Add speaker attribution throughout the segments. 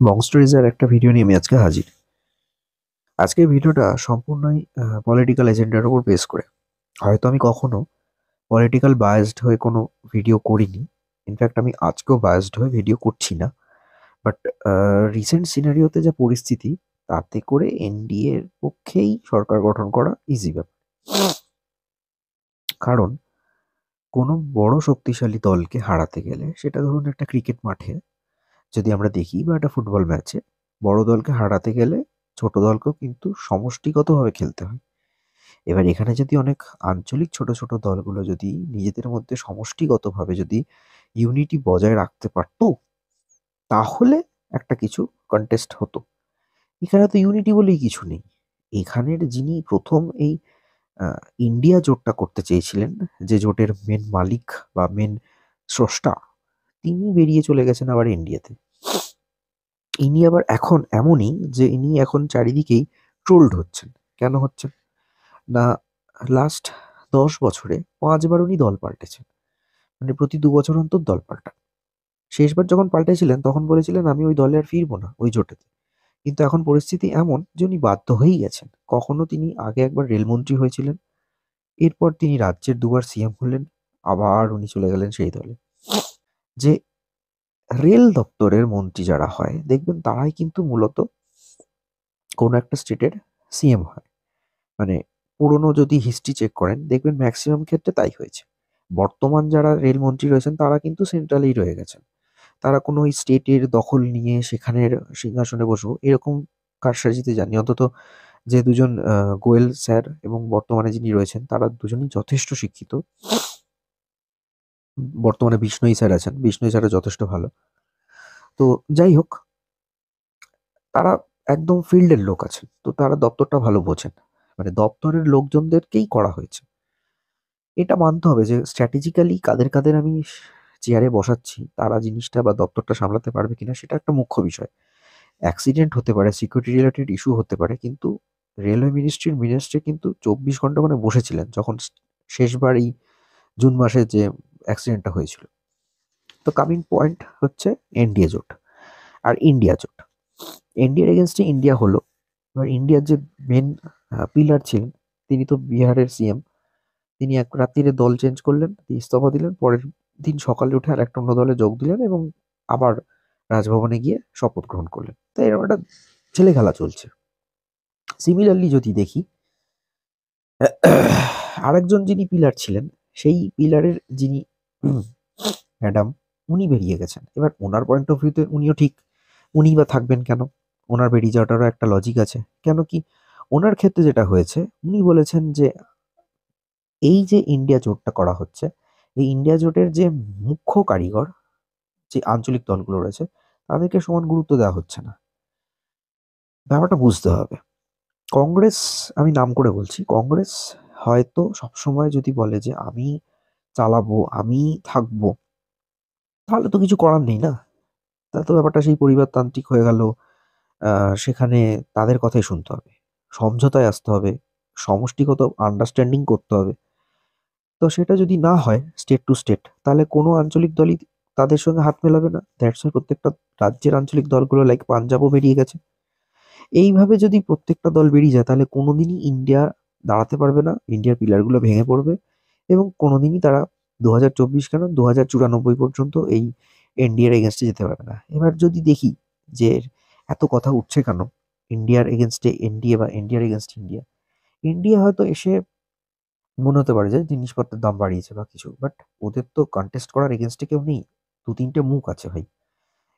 Speaker 1: বং স্টোরিজের একটা ভিডিও নিয়ে আমি আজকে হাজির। আজকের ভিডিওটা সম্পূর্ণই পলিটিক্যাল এজেন্ডার উপর বেস করে। হয়তো আমি কখনো পলিটিক্যাল বায়াসড হয়ে কোনো ভিডিও করিনি। ইনফ্যাক্ট আমি আজকেও বায়াসড হয়ে ভিডিও করছি না। বাট রিসেন্ট সিনারিওতে যা পরিস্থিতি, তাতে করে এনডিএ এর পক্ষেই সরকার গঠন করা ইজি ব্যাপার। কারণ কোনো বড় শক্তিশালী দলকে হারাতে গেলে, সেটা ধরুন একটা ক্রিকেট মাঠে যদি আমরা দেখি বা একটা ফুটবল ম্যাচে, বড় দলকে হারাতে গেলে ছোট দলকেও কিন্তু সমষ্টিগতভাবে খেলতে হয়। এবার এখানে যদি অনেক আঞ্চলিক ছোট ছোট দলগুলো যদি নিজেদের মধ্যে সমষ্টিগতভাবে যদি ইউনিটি বজায় রাখতে পারতো, তাহলে একটা কিছু কন্টেস্ট হতো। এখানে তো ইউনিটি বলেই কিছু নেই। এখানের যিনি প্রথম এই ইন্ডিয়া জোটটা করতে চেয়েছিলেন, যে জোটের মেন মালিক বা মেন স্রষ্টা, তিনি বেরিয়ে চলে গেছেন আবার ইন্ডিয়াতে। ইনি আবার এখন এমনই যে ইনি এখন চারিদিকেই ট্রোলড হচ্ছেন। কেন হচ্ছেন না, লাস্ট 10 বছরে 5বার উনি দল পাল্টেছেন। মানে প্রতি 2 বছর অন্তর দল পাল্টান। শেষবার যখন পাল্টেছিলেন তখন বলেছিলেন আমি ওই দলে আর ফিরবো না, ওই জোটেতে। কিন্তু এখন পরিস্থিতি এমন যে উনি বাধ্য হয়েই গেছেন। কখনো তিনি আগে একবার রেলমন্ত্রী হয়েছিলেন, এরপর তিনি রাজ্যের 2বার সিএম হলেন, আবার উনি চলে গেলেন সেই দলে। যে রেল দপ্তরের মন্ত্রী যারা হয়, দেখবেন তারাই কিন্তু মূলত কোনো একটা স্টেটের সিএম হয়। মানে পুরনো যদি হিস্ট্রি চেক করেন, দেখবেন ম্যাক্সিমাম ক্ষেত্রে তাই হয়েছে। বর্তমান যারা রেলমন্ত্রী রয়েছেন তারা কিন্তু সেন্ট্রালেই রয়ে গেছেন। তারা কোনো ওই স্টেটের দখল নিয়ে সেখানের সিংহাসনে বসবো এরকম কারসাজিতে যাননি। অন্তত যে দুজন গোয়েল স্যার এবং বর্তমানে যিনি রয়েছেন তারা দুজনই যথেষ্ট শিক্ষিত। বর্তমানে বিষ্ণুই স্যার আছেন, বিষ্ণুই স্যারও যথেষ্ট ভালো। তো যাই হোক, তারা একদম ফিল্ডের লোক আছেন, তো তারা দপ্তরটা ভালো বোঝেন। মানে দপ্তরের লোকজনদেরকেই করা হয়েছে। এটা মানতে হবে যে স্ট্র্যাটেজিক্যালি কাদের কাদের আমি চেয়ারে বসাচ্ছি, তারা জিনিসটা বা দপ্তরটা সামলাতে পারবে কিনা সেটা একটা মুখ্য বিষয়। অ্যাক্সিডেন্ট হতে পারে, সিকিউরিটি রিলেটেড ইস্যু হতে পারে, কিন্তু রেলওয়ে মিনিস্ট্রির মিনিস্ট্রি কিন্তু 24 ঘন্টা মানে বসেছিলেন যখন শেষবার এই জুন মাসে যে অ্যাক্সিডেন্টটা হয়েছিল। তো কামিং পয়েন্ট হচ্ছে এনডিএ জোট আর ইন্ডিয়া জোট। এনডিএর এগেনস্টে ইন্ডিয়া হলো। এবার ইন্ডিয়ার যে মেন পিলার ছিলেন, তিনি তো বিহারের সিএম। তিনি এক রাত্রিরে দল চেঞ্জ করলেন, দিয়ে ইস্তফা দিলেন, পরের দিন সকালে উঠে আর একটা অন্য দলে যোগ দিলেন এবং আবার রাজভবনে গিয়ে শপথ গ্রহণ করলেন। তো এরকম একটা ছেলে খেলা চলছে। সিমিলারলি যদি দেখি, আরেকজন যিনি পিলার ছিলেন, সেই পিলারের যিনি ম্যাডাম, উনি বেরিয়ে গেছেন। এবার ওনার পয়েন্ট অফ ভিউতে উনিও ঠিক, উনি বা থাকবেন কেন? ওনার বেরিয়ে যাওয়াটারও একটা লজিক আছে। কেন কি, ওনার ক্ষেত্রে যেটা হয়েছে, উনি বলেছেন যে এই যে ইন্ডিয়া জোটটা করা হচ্ছে, এই ইন্ডিয়া জোটের যে মুখ্য কারিগর, যে আঞ্চলিক দলগুলো রয়েছে, তাদেরকে সমান গুরুত্ব দেওয়া হচ্ছে না। ব্যাপারটা বুঝতে হবে। কংগ্রেস, আমি নাম করে বলছি, কংগ্রেস হয়তো সবসময় যদি বলে যে আমি চালাবো, আমি থাকবো, তাহলে তো কিছু করার নেই না। তাহলে তো ব্যাপারটা সেই পরিবারতান্ত্রিক হয়ে গেল। সেখানে তাদের কথাই শুনতে হবে, সমঝোতায় আসতে হবে, সমষ্টিগত আন্ডারস্ট্যান্ডিং করতে হবে। তো সেটা যদি না হয় স্টেট টু স্টেট, তাহলে কোনো আঞ্চলিক দলই তাদের সঙ্গে হাত মেলাবে না। দ্যাটস ওয়াই প্রত্যেকটা রাজ্যের আঞ্চলিক দলগুলো লাইক পাঞ্জাবও বেরিয়ে গেছে। এইভাবে যদি প্রত্যেকটা দল বেরিয়ে যায়, তাহলে কোনোদিনই ইন্ডিয়া দাঁড়াতে পারবে না, ইন্ডিয়ার পিলারগুলো ভেঙে পড়বে এবং কোনোদিনই তারা 2024 কেন 2094 পর্যন্ত এই এনডিএর এগেনস্টে যেতে পারবে না। এবার যদি দেখি যে এত কথা উঠছে কেন ইন্ডিয়ার এগেনস্টে এনডিএ বা ইন্ডিয়ার এগেনস্ট ইন্ডিয়া, ইন্ডিয়া হয়তো এসে মনে হতে পারে যে জিনিসপত্রের দাম বাড়িয়েছে বা কিছু, বাট ওদের তো কন্টেস্ট করার এগেনস্টে কেউ নেই। 2-3টে মুখ আছে ভাই।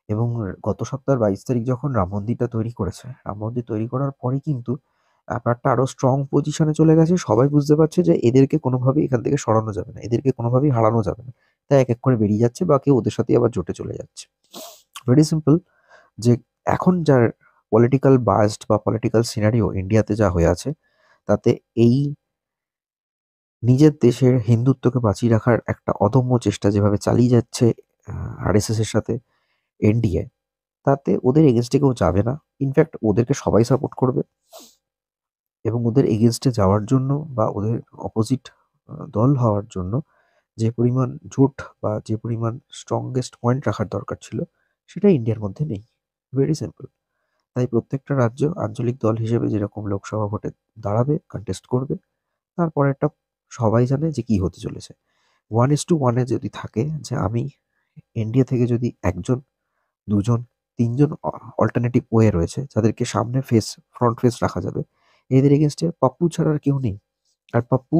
Speaker 1: এবং গত সপ্তাহের 22 তারিখ যখন রাম মন্দিরটা তৈরি করেছে, রাম মন্দির তৈরি করার পরে কিন্তু ব্যাপারটা আরো স্ট্রং পজিশনে চলে গেছে। সবাই বুঝতে পারছে যে এদেরকে কোনোভাবেই এখান থেকে সরানো যাবে না, এদেরকে কোনোভাবেই হারানো যাবে না। তাই এক এক করে বেরিয়ে যাচ্ছে বা কেউ ওদের সাথে আবার জোটে চলে যাচ্ছে। ভেরি সিম্পল, যে এখন যার পলিটিক্যাল বাস্ট বা পলিটিক্যাল সিনারিও ইন্ডিয়াতে যা হয়ে আছে, তাতে এই নিজের দেশের হিন্দুত্বকে বাঁচিয়ে রাখার একটা অদম্য চেষ্টা যেভাবে চালিয়ে যাচ্ছে আরএসএস এর সাথে এনডিএ, তাতে ওদের এগেনস্টে কেউ যাবে না। ইনফ্যাক্ট ওদেরকে সবাই সাপোর্ট করবে এবং ওদের এগেনস্টে যাওয়ার জন্য বা ওদের অপোজিট দল হওয়ার জন্য যে পরিমাণ জোট বা যে পরিমাণ স্ট্রংগেস্ট পয়েন্ট রাখার দরকার ছিল, সেটা ইন্ডিয়ার মধ্যে নেই। Very simple. তাই প্রত্যেকটা রাজ্য আঞ্চলিক দল হিসেবে যেরকম লোকসভা ভোটে দাঁড়াবে, কন্টেস্ট করবে, তারপরে একটা সবাই জানে যে কি হতে চলেছে। 1:1 যদি থাকে যে আমি এনডিএ থেকে যদি একজন, দুজন, তিনজন অল্টারনেটিভ ওয়ে রয়েছে যাদেরকে সামনে ফ্রন্ট ফেস রাখা যাবে, এদের এগেনস্টে পাপ্পু ছাড়া আর কেউ নেই। আর পাপ্পু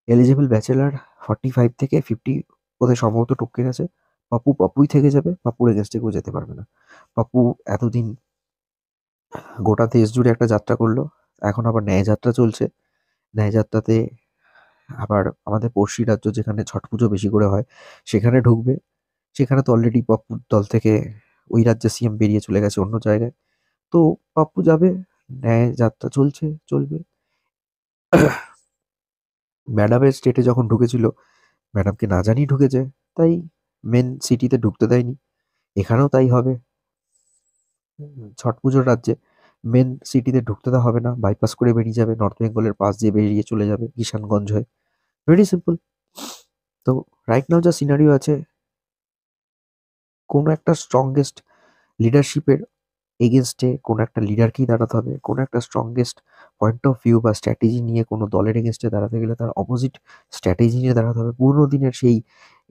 Speaker 1: এলিজিবল ব্যাচেলার 45 থেকে 50 ওদের সম্ভবত টপকে গেছে। পাপ্পুই থেকে যাবে, পাপ্পুর এগেনস্টে কেউ যেতে পারবে না। পাপ্পু এতদিন গোটা দেশ জুড়ে একটা যাত্রা করলো, এখন আবার ন্যায় যাত্রা চলছে। ন্যায় যাত্রাতে আবার আমাদের পড়শি রাজ্য যেখানে ছট পুজো বেশি করে হয় সেখানে ঢুকবে। সেখানে তো অলরেডি পাপ্পুর দল থেকে ওই রাজ্যের সিএম বেরিয়ে চলে গেছে অন্য জায়গায়। তো পাপ্পু যাবে, ন্যায় যাত্রা চলবে। ম্যাডামের স্টেটে যখন ঢুকেছিল, ম্যাডামকে না জানিয়ে ঢুকেছে, তাই মেন সিটিতে ঢুকতে দেয়নি। এখানেও তাই হবে। ছট পুজোর রাজ্যে মেন সিটিতে ঢুকতে দেওয়া হবে না, বাইপাস করে বেরিয়ে যাবে, নর্থ বেঙ্গলের পাশ দিয়ে বেরিয়ে চলে যাবে কিষানগঞ্জ হয়ে। Very simple. তো রাইট নাও যা সিনারিও আছে, কোনো একটা স্ট্রংগেস্ট লিডারশিপের এগেনস্টে কোনো একটা লিডারকেই দাঁড়াতে হবে। কোনো একটা স্ট্রংগেস্ট পয়েন্ট অফ ভিউ বা স্ট্র্যাটেজি নিয়ে কোনো দলের এগেনস্টে দাঁড়াতে গেলে তার অপোজিট স্ট্র্যাটেজি নিয়ে দাঁড়াতে হবে। পুরোনো দিনের সেই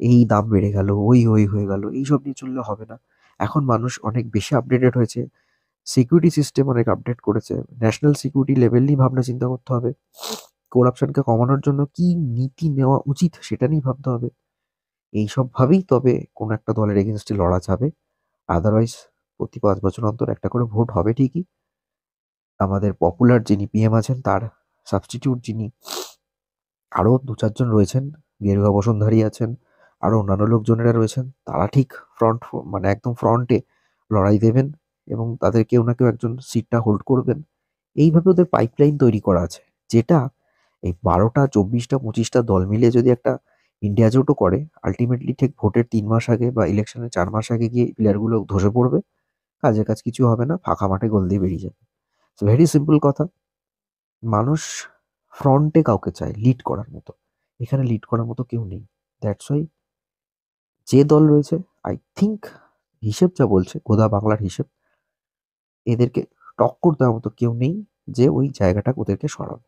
Speaker 1: এই দাম বেড়ে গেল, ওই হয়ে গেল, এইসব নিয়ে চললে হবে না। এখন মানুষ অনেক বেশি আপডেটেড হয়েছে, সিকিউরিটি সিস্টেম অনেক আপডেট করেছে, ন্যাশনাল সিকিউরিটি লেভেল নিয়ে ভাবনা চিন্তা করতে হবে। করাপশনকে কমানোর জন্য কি নীতি নেওয়া উচিত সেটা নিয়ে ভাবতে হবে। এইসব ভাবেই তবে কোনো একটা দলের এগেনস্টে লড়া যাবে। আদারওয়াইজ প্রতি 5 বছর অন্তর একটা করে ভোট হবে ঠিকই। আমাদের পপুলার যিনি পিএম আছেন তার সাবস্টিটিউট যিনি আরও 2-4 জন রয়েছেন, গেরুয়া বসনধারী আছেন, আরও অন্যান্য লোকজনেরা রয়েছেন, তারা ঠিক মানে একদম ফ্রন্টে লড়াই দেবেন এবং তাদের কেউ না কেউ একজন সিটটা হোল্ড করবেন। এইভাবে ওদের পাইপলাইন তৈরি করা আছে, যেটা এই 12টা 24টা 25টা দল মিলে যদি একটা ইন্ডিয়া জোটও করে, আলটিমেটলি ঠিক ভোটের 3 মাস আগে বা ইলেকশনের 4 মাস আগে গিয়ে প্লেয়ারগুলো ধসে পড়বে, কাজের কাজ কিছু হবে না, ফাঁকা মাঠে গোল দিয়ে বেরিয়ে যাবে। ভেরি সিম্পল কথা, মানুষ ফ্রন্টে কাউকে চায় লিড করার মতো। এখানে লিড করার মতো কেউ নেই। দ্যাটস ওয়াই যে দল রয়েছে, আই থিঙ্ক হিসেব যা বলছে, গোদা বাংলার হিসেব, এদেরকে টক্কর দেওয়ার মতো কেউ নেই যে ওই জায়গাটা ওদেরকে সরাবে।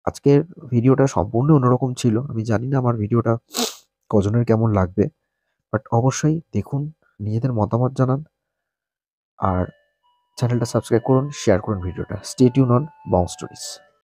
Speaker 1: আজকের ভিডিওটা সম্পূর্ণ অন্যরকম ছিল। আমি জানি না আমার ভিডিওটা কজনের কেমন লাগবে, বাট অবশ্যই দেখুন, নিজেদের মতামত জানান, আর চ্যানেলটা সাবস্ক্রাইব করুন, শেয়ার করুন ভিডিওটা। Stay tune on Bong stories.